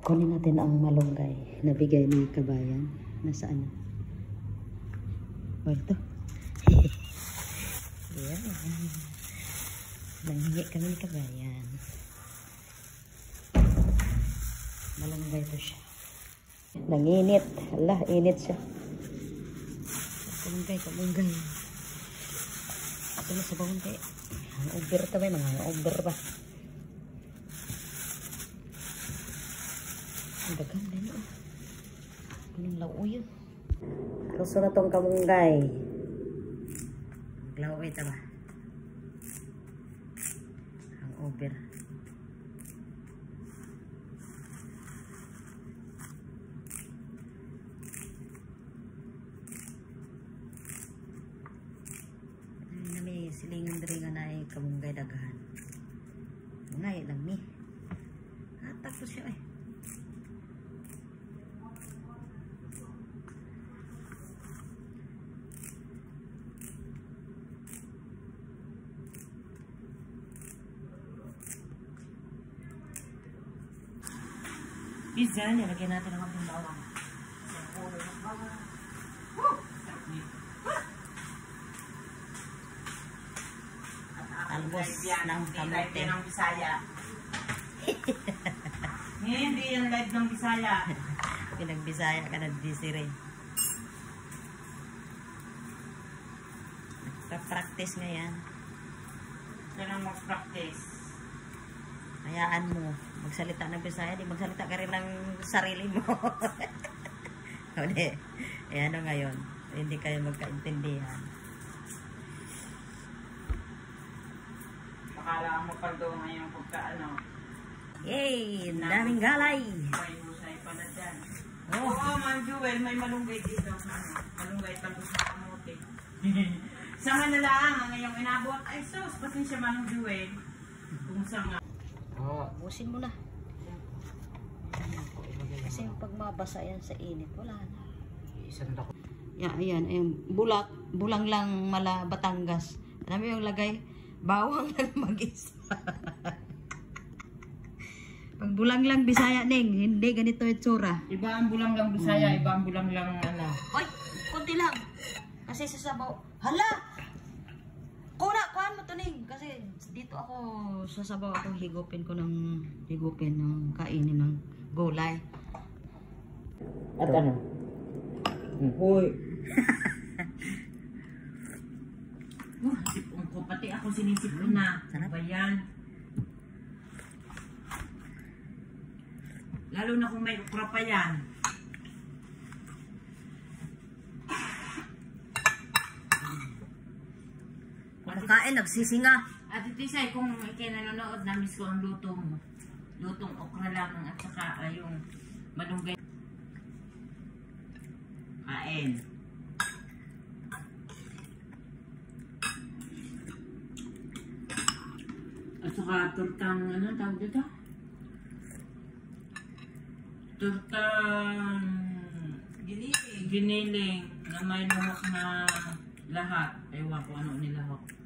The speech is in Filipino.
Kunin natin ang malunggay na bigay ni Kabayan. Nasaan na? O, ito. Ayan. Nanghingi kami ni Kabayan. Malunggay to siya. Nanginit. Hala, init siya. Kamunggay. Ito na sa bawangkay. Ang uber ka ba? Mga uber ba? Ang dagan na yun. Anong lao yun? Gusto na tong kamunggay. Maglaway ta ba? Ang uber. Silingan diri nga na ay kamunggay dagahan. Ngay lang ni. Tapos siya eh. Pizza, nilagyan natin ang mga bawang. Albos ng kamote ng Bisaya. Hindi yung live ng Bisaya. Pinag-Bisaya ka na Desiree. Nagpa-practice nga yan. Kailangan mag-practice. Hayaan mo. Magsalita ng Bisaya, di magsalita ka rin ng sarili mo. Hindi. Eh ano ngayon? Hindi kayo magkaintindihan. Akala mo pa doon ngayong pagkaano. Yay! Daming galay! May husay pala dyan. Oo, Ma'am Jewel, may malunggay dito. Malunggay pa doon sa kamote. Sama na lang ang ngayong inabot. Ay sus, pasensya Ma'am Jewel. Kung sanga. Busin mo na. Kasi pag mabasa yan sa init, wala na. Isang dako. Ayan. Bulang lang mala Batangas. Alam mo yung lagay? Bawang lang mag-isa. Pag bulang lang Bisaya, Neng, hindi ganito itsura. Iba ang bulang lang Bisaya, iba ang bulang lang ano. Oy, konti lang. Kasi sa sabaw. Hala! Kuhaan mo to, Neng. Kasi dito ako sa sabaw ako higupin ng kainin ng gulay. At ano? Hoy. Sipon ko, pati ako sinisip ko na. Ano ba yan? Lalo na kung may ukra pa yan. Kumakain, nagsisinga. At itisay, kung ikay nanonood, namiss ko ang luto mo. Lutong okra lang at saka yung malunggay. Kain. At saka turtang, ano tawag dito? Turtang giniling na may lahok na lahat. Ewan ko ano nilahok.